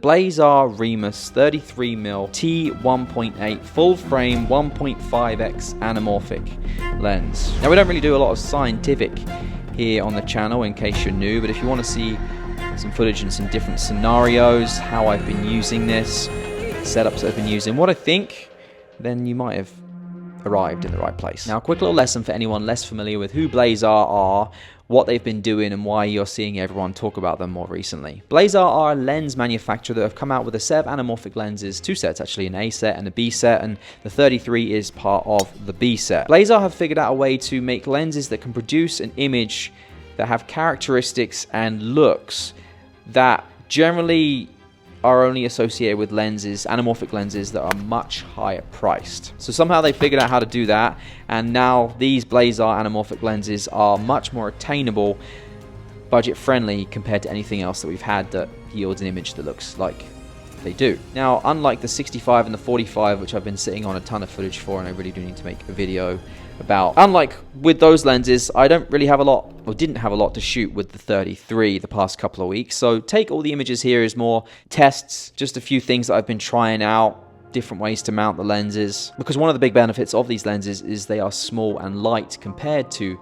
Blazar Remus 33mm T1.8 full frame 1.5x anamorphic lens. Now we don't really do a lot of scientific here on the channel in case you're new, but if you want to see some footage in some different scenarios, how I've been using this, setups I've been using, what I think, then you might have arrived in the right place. Now a quick little lesson for anyone less familiar with who Blazar are, what they've been doing and why you're seeing everyone talk about them more recently. Blazar are a lens manufacturer that have come out with a set of anamorphic lenses, two sets actually, an A set and a B set, and the 33 is part of the B set. Blazar have figured out a way to make lenses that can produce an image that have characteristics and looks that generally are only associated with lenses, anamorphic lenses that are much higher priced. So somehow they figured out how to do that, and now these Blazar anamorphic lenses are much more attainable, budget friendly compared to anything else that we've had that yields an image that looks like they do. Now, unlike the 65 and the 45, which I've been sitting on a ton of footage for and I really do need to make a video about, unlike with those lenses, I don't really have a lot, or didn't have a lot to shoot with the 33 the past couple of weeks. So take all the images here as more tests, just a few things that I've been trying out, different ways to mount the lenses. Because one of the big benefits of these lenses is they are small and light compared to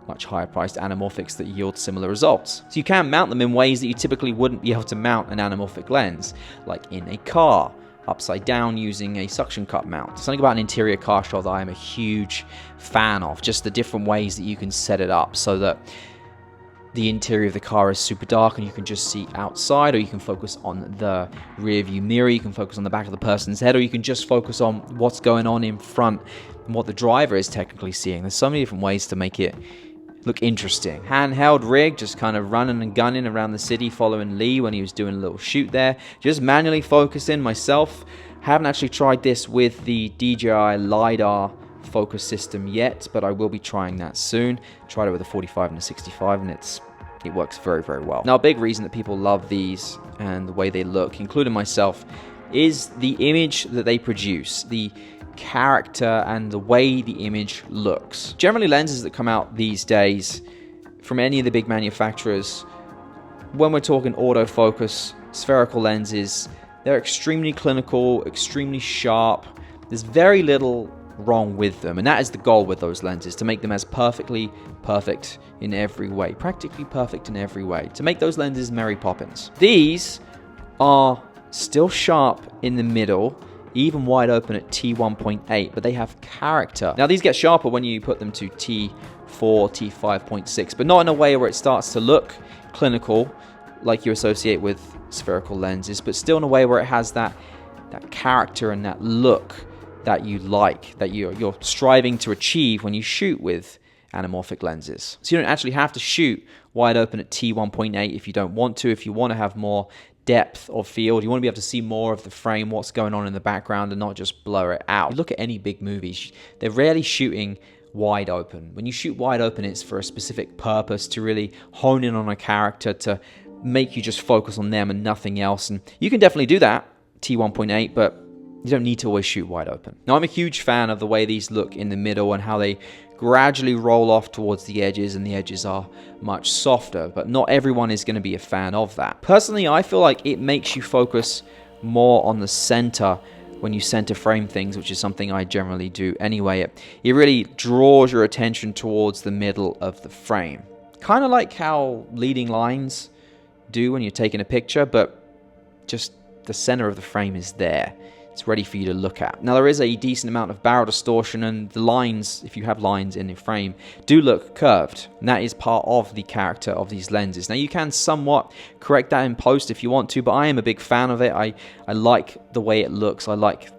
much higher priced anamorphics that yield similar results. So you can mount them in ways that you typically wouldn't be able to mount an anamorphic lens, like in a car, upside down using a suction cup mount. Something about an interior car shot that I am a huge fan of, just the different ways that you can set it up so that the interior of the car is super dark and you can just see outside, or you can focus on the rear view mirror, you can focus on the back of the person's head, or you can just focus on what's going on in front and what the driver is technically seeing. There's so many different ways to make it look interesting. Handheld rig, just kind of running and gunning around the city following Lee when he was doing a little shoot there. Just manually focusing myself. Haven't actually tried this with the DJI LiDAR focus system yet, but I will be trying that soon. Tried it with a 45 and a 65 and it works very, very well. Now a big reason that people love these and the way they look, including myself, is the image that they produce, the character and the way the image looks. Generally, lenses that come out these days from any of the big manufacturers, when we're talking autofocus, spherical lenses, they're extremely clinical, extremely sharp. There's very little wrong with them, and that is the goal with those lenses, to make them as perfectly perfect in every way, practically perfect in every way, to make those lenses Mary Poppins. These are still sharp in the middle, even wide open at T1.8, but they have character. Now these get sharper when you put them to T4, T5.6, but not in a way where it starts to look clinical like you associate with spherical lenses, but still in a way where it has that character and that look that you like, that you're striving to achieve when you shoot with anamorphic lenses. So you don't actually have to shoot wide open at T1.8 if you don't want to. If you want to have more depth of field, you want to be able to see more of the frame, what's going on in the background, and not just blur it out. Look at any big movies, they're rarely shooting wide open. When you shoot wide open, it's for a specific purpose, to really hone in on a character, to make you just focus on them and nothing else. And you can definitely do that, T1.8, but you don't need to always shoot wide open. Now I'm a huge fan of the way these look in the middle and how they gradually roll off towards the edges, and the edges are much softer, but not everyone is going to be a fan of that. Personally, I feel like it makes you focus more on the center when you center frame things, which is something I generally do anyway. It really draws your attention towards the middle of the frame. Kind of like how leading lines do when you're taking a picture, but just the center of the frame is there. It's ready for you to look at. Now there is a decent amount of barrel distortion, and the lines, if you have lines in the frame, do look curved, and that is part of the character of these lenses. Now you can somewhat correct that in post if you want to, but I am a big fan of it. I like the way it looks. I like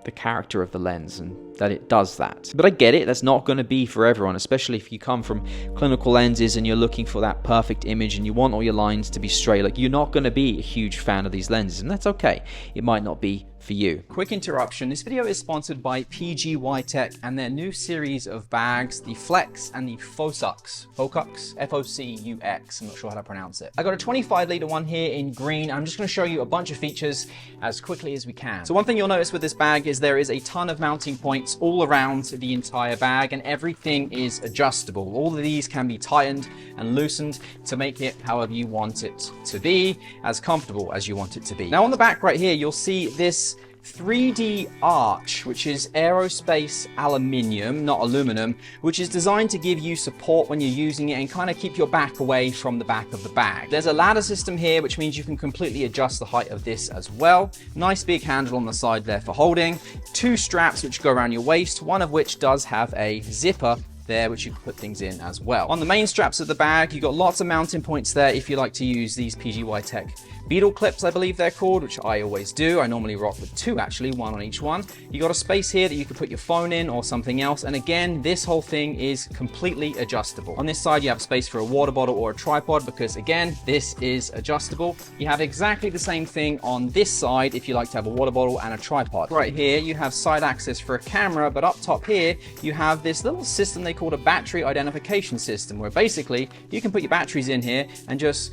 the character of the lens and that it does that. But I get it, that's not going to be for everyone, especially if you come from clinical lenses and you're looking for that perfect image and you want all your lines to be straight. Like, you're not going to be a huge fan of these lenses, and that's okay. It might not be for you. Quick interruption, this video is sponsored by PGY Tech and their new series of bags, the Flex and the Focux, F-O-C-U-X, I'm not sure how to pronounce it. I got a 25 litre one here in green. I'm just going to show you a bunch of features as quickly as we can. So one thing you'll notice with this bag is there is a ton of mounting points all around the entire bag, and everything is adjustable. All of these can be tightened and loosened to make it however you want it to be, as comfortable as you want it to be. Now on the back right here, you'll see this 3D arch, which is aerospace aluminium, not aluminum, which is designed to give you support when you're using it and kind of keep your back away from the back of the bag. There's a ladder system here, which means you can completely adjust the height of this as well. Nice big handle on the side there for holding. Two straps which go around your waist, one of which does have a zipper there, which you can put things in as well. On the main straps of the bag, you've got lots of mounting points there if you like to use these PGY Tech beetle clips, I believe they're called, which I always do. I normally rock with two actually, one on each one. You got a space here that you can put your phone in or something else, and again, this whole thing is completely adjustable. On this side, you have space for a water bottle or a tripod because again, this is adjustable. You have exactly the same thing on this side if you like to have a water bottle and a tripod. Right here, you have side access for a camera, but up top here, you have this little system they call a battery identification system, where basically you can put your batteries in here and just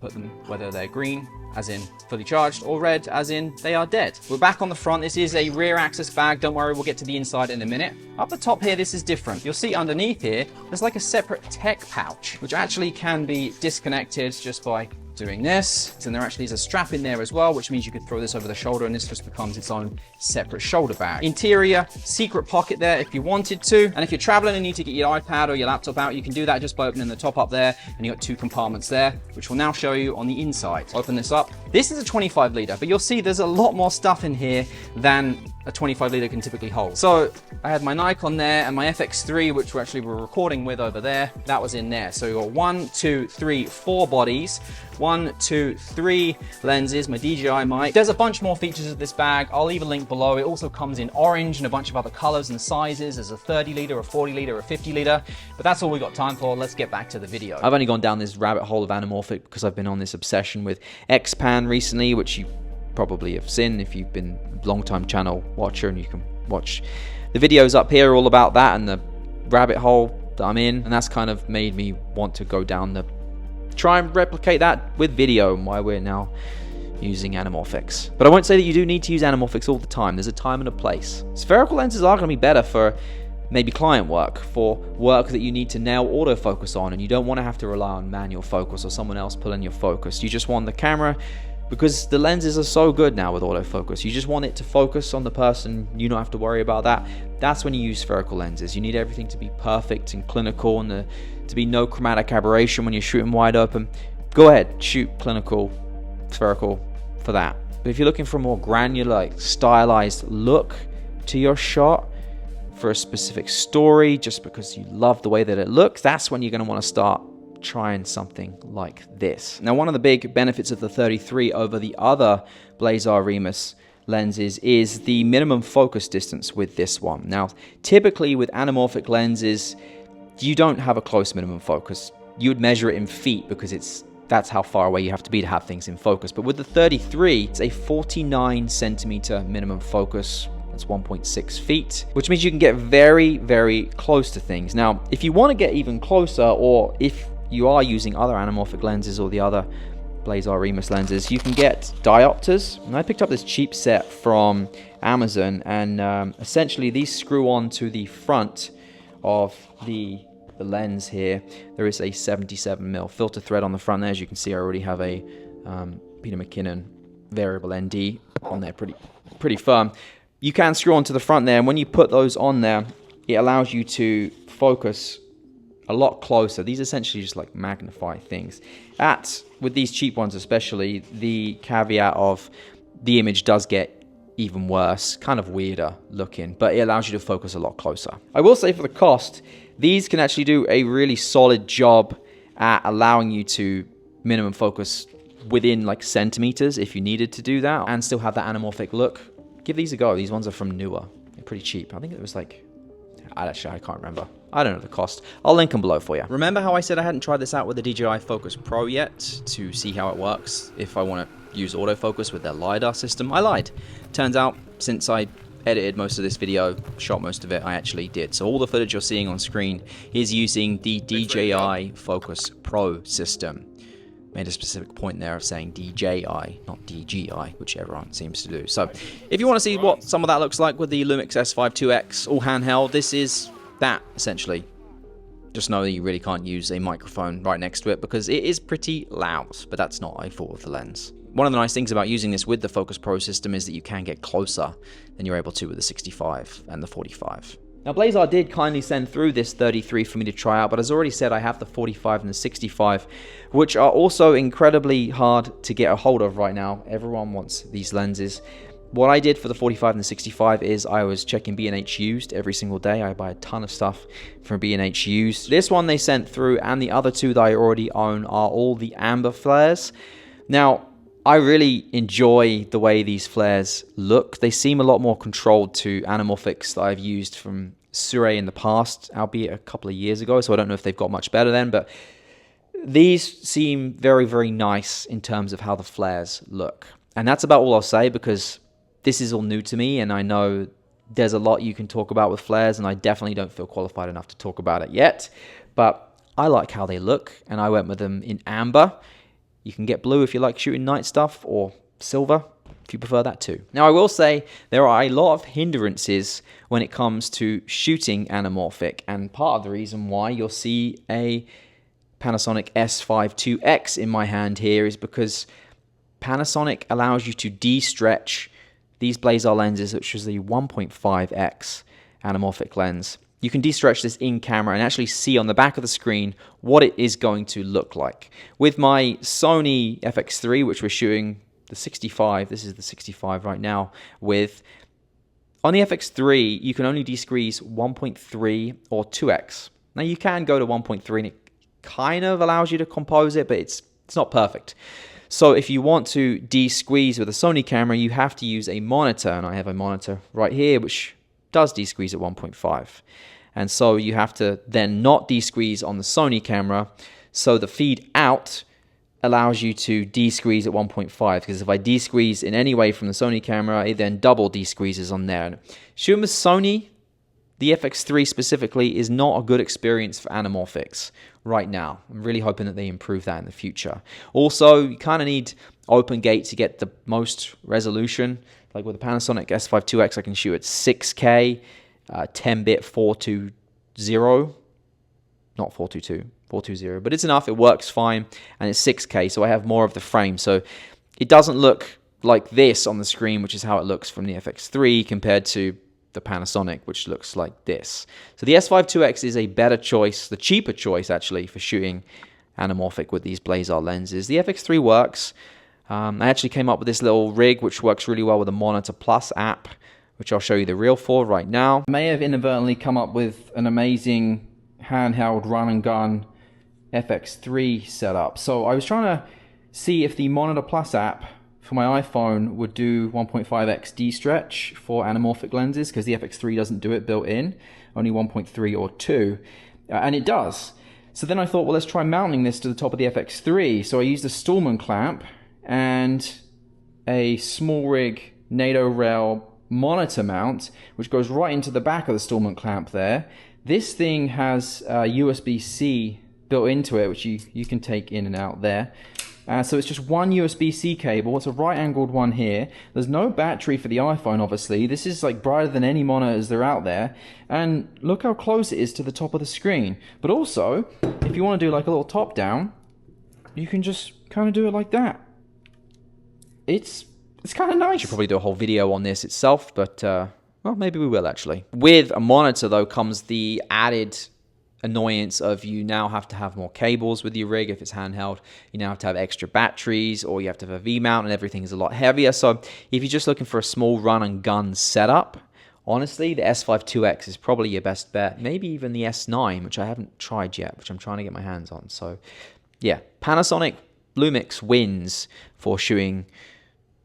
put them whether they're green, as in fully charged, or red, as in they are dead. We're back on the front. This is a rear access bag. Don't worry, we'll get to the inside in a minute. Up the top here, this is different. You'll see underneath here, there's like a separate tech pouch, which actually can be disconnected just by doing this. And there actually is a strap in there as well, which means you could throw this over the shoulder and this just becomes its own separate shoulder bag. Interior, secret pocket there if you wanted to. And if you're traveling and need to get your iPad or your laptop out, you can do that just by opening the top up there, and you got two compartments there, which we'll now show you on the inside. Open this up. This is a 25 litre, but you'll see there's a lot more stuff in here than a 25 litre can typically hold. So I had my Nikon there and my FX3, which we actually were recording with over there, that was in there. So you got 1, 2, 3, 4 bodies, 1, 2, 3 lenses, my DJI mic. There's a bunch more features of this bag. I'll leave a link below. It also comes in orange and a bunch of other colors and sizes. There's a 30 litre, a 40 litre, a 50 litre, but that's all we got time for. Let's get back to the video. I've only gone down this rabbit hole of anamorphic because I've been on this obsession with X-Pan recently, which you probably have seen if you've been a long-time channel watcher, and you can watch the videos up here all about that and the rabbit hole that I'm in, and that's kind of made me want to go down the try and replicate that with video, and why we're now using anamorphics. But I won't say that you do need to use anamorphics all the time. There's a time and a place. Spherical lenses are going to be better for maybe client work, for work that you need to nail autofocus on and you don't want to have to rely on manual focus or someone else pulling your focus. You just want the camera, because the lenses are so good now with autofocus, you just want it to focus on the person, you don't have to worry about that. That's when you use spherical lenses. You need everything to be perfect and clinical, and to be no chromatic aberration when you're shooting wide open. Go ahead, shoot clinical, spherical for that. But if you're looking for a more granular, like, stylized look to your shot for a specific story, just because you love the way that it looks, that's when you're going to want to start trying something like this. Now, one of the big benefits of the 33 over the other Blazar Remus lenses is the minimum focus distance with this one. Now, typically with anamorphic lenses, you don't have a close minimum focus. You would measure it in feet because that's how far away you have to be to have things in focus. But with the 33, it's a 49 centimeter minimum focus. That's 1.6 feet, which means you can get very, very close to things. Now, if you want to get even closer, or if you are using other anamorphic lenses or the other Blazar Remus lenses, you can get diopters. And I picked up this cheap set from Amazon, and essentially these screw on to the front of the lens here. There is a 77mm filter thread on the front there. As you can see, I already have a Peter McKinnon variable ND on there, pretty firm. You can screw onto the front there, and when you put those on there, it allows you to focus a lot closer. These essentially just like magnify things. With these cheap ones especially, the caveat of the image does get even worse, kind of weirder looking, but it allows you to focus a lot closer. I will say for the cost, these can actually do a really solid job at allowing you to minimum focus within like centimeters if you needed to do that, and still have that anamorphic look. Give these a go. These ones are from Newer. They're pretty cheap. I think it was like, I can't remember. I don't know the cost. I'll link them below for you. Remember how I said I hadn't tried this out with the DJI Focus Pro yet to see how it works if I want to use autofocus with their LiDAR system. I lied. Turns out, since I edited most of this video, shot most of it, I actually did. So all the footage you're seeing on screen is using the DJI Focus Pro system. Made a specific point there of saying DJI, not DGI, which everyone seems to do. So if you want to see what some of that looks like with the Lumix S5 2X all handheld, this is that essentially. Just know that you really can't use a microphone right next to it because it is pretty loud, but that's not a fault of the lens. One of the nice things about using this with the Focus Pro system is that you can get closer than you're able to with the 65 and the 45. Now Blazar did kindly send through this 33 for me to try out, but as already said, I have the 45 and the 65, which are also incredibly hard to get a hold of right now. Everyone wants these lenses. What I did for the 45 and the 65 is I was checking B&H used every single day. I buy a ton of stuff from B&H used. This one they sent through and the other two that I already own are all the amber flares. Now, I really enjoy the way these flares look. They seem a lot more controlled to anamorphics that I've used from Sure in the past, albeit a couple of years ago, so I don't know if they've got much better then, but these seem very, very nice in terms of how the flares look. And that's about all I'll say because this is all new to me, and I know there's a lot you can talk about with flares, and I definitely don't feel qualified enough to talk about it yet. But I like how they look, and I went with them in amber. You can get blue if you like shooting night stuff, or silver if you prefer that too. Now I will say there are a lot of hindrances when it comes to shooting anamorphic, and part of the reason why you'll see a Panasonic S5 2X in my hand here is because Panasonic allows you to de-stretch these Blazar lenses, which is the 1.5x anamorphic lens. You can de-stretch this in camera and actually see on the back of the screen what it is going to look like. With my Sony FX3, which we're shooting the 65, this is the 65 right now, with, on the FX3, you can only de-squeeze 1.3 or 2x. Now you can go to 1.3 and it kind of allows you to compose it, but it's not perfect. So if you want to de-squeeze with a Sony camera, you have to use a monitor, and I have a monitor right here which does de-squeeze at 1.5. And so you have to then not de-squeeze on the Sony camera, so the feed out allows you to de-squeeze at 1.5, because if I de-squeeze in any way from the Sony camera, it then double de-squeezes on there. And shooting with Sony, the FX3 specifically, is not a good experience for anamorphics right now. I'm really hoping that they improve that in the future. Also, you kind of need open gate to get the most resolution. Like with the Panasonic S5 2X, I can shoot at 6K, 10-bit 420, not 422, 420, but it's enough, it works fine, and it's 6K, so I have more of the frame. So it doesn't look like this on the screen, which is how it looks from the FX3 compared to the Panasonic, which looks like this. So the S5 2X is a better choice, the cheaper choice actually, for shooting anamorphic with these Blazar lenses. The FX3 works. I actually came up with this little rig which works really well with the Monitor Plus app, which I'll show you the reel for right now. I may have inadvertently come up with an amazing handheld run and gun FX3 setup. So I was trying to see if the Monitor Plus app for my iPhone would do 1.5x de-stretch for anamorphic lenses, because the FX3 doesn't do it built in, only 1.3 or 2, and it does. So then I thought, well, let's try mounting this to the top of the FX3. So I used a Stallman clamp and a small rig NATO rail monitor mount, which goes right into the back of the Stallman clamp there. This thing has USB-C built into it, which you can take in and out there. So it's just one USB-C cable. It's a right-angled one here. There's no battery for the iPhone, obviously. This is like brighter than any monitors that are out there. And look how close it is to the top of the screen. But also, if you want to do like a little top-down, you can just kind of do it like that. It's kind of nice. I should probably do a whole video on this itself, but well, maybe we will actually. With a monitor, though, comes the added annoyance of you now have to have more cables with your rig if it's handheld. You now have to have extra batteries, or you have to have a V-mount, and everything is a lot heavier. So if you're just looking for a small run and gun setup, honestly, the S5 2X is probably your best bet. Maybe even the S9, which I haven't tried yet, which I'm trying to get my hands on. So yeah, Panasonic Lumix wins for shooting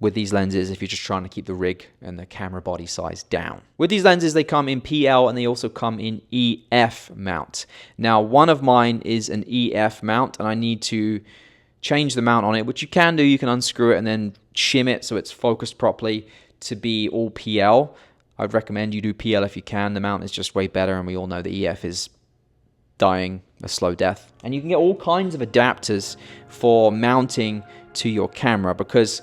with these lenses if you're just trying to keep the rig and the camera body size down. With these lenses, they come in PL and they also come in EF mount. Now, one of mine is an EF mount, and I need to change the mount on it, which you can do. You can unscrew it and then shim it so it's focused properly to be all PL. I'd recommend you do PL if you can. The mount is just way better, and we all know the EF is dying a slow death. And you can get all kinds of adapters for mounting to your camera, because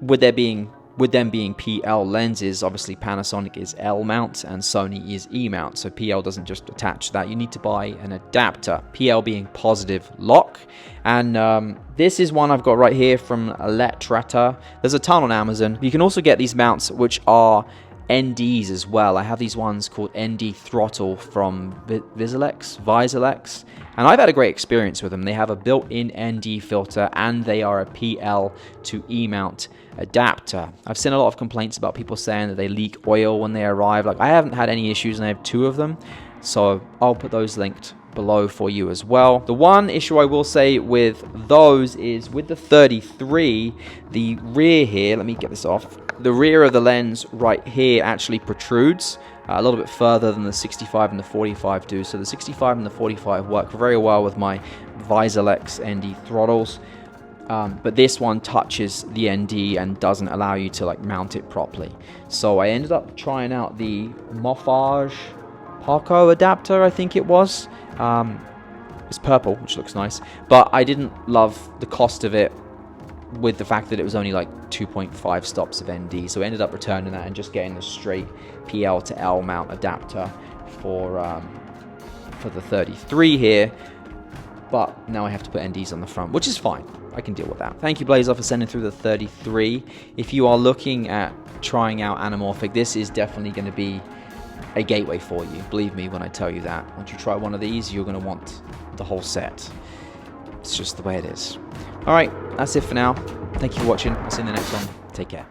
with them being PL lenses, obviously Panasonic is L mount and Sony is E mount, so PL doesn't just attach to that. You need to buy an adapter, PL being positive lock. And this is one I've got right here from Letrata. There's a ton on Amazon. You can also get these mounts which are NDs as well. I have these ones called ND Throttle from Visualex, and I've had a great experience with them. They have a built-in ND filter, and they are a PL to E mount adapter. I've seen a lot of complaints about people saying that they leak oil when they arrive. Like, I haven't had any issues, and I have 2 of them, so I'll put those linked below for you as well. The one issue I will say with those is with the 33, the rear here, let me get this off, the rear of the lens right here actually protrudes a little bit further than the 65 and the 45 do. So the 65 and the 45 work very well with my Visualex ND throttles, but this one touches the ND and doesn't allow you to like mount it properly. So I ended up trying out the Morphage Paco adapter, I think it was. It's purple, which looks nice, but I didn't love the cost of it with the fact that it was only like 2.5 stops of ND, so I ended up returning that and just getting the straight PL to L mount adapter for the 33 here. But now I have to put NDs on the front, which is fine. I can deal with that. Thank you, Blazar, for sending through the 33. If you are looking at trying out Anamorphic, this is definitely going to be a gateway for you. Believe me when I tell you that. Once you try one of these, you're going to want the whole set. It's just the way it is. Alright, that's it for now. Thank you for watching. I'll see you in the next one. Take care.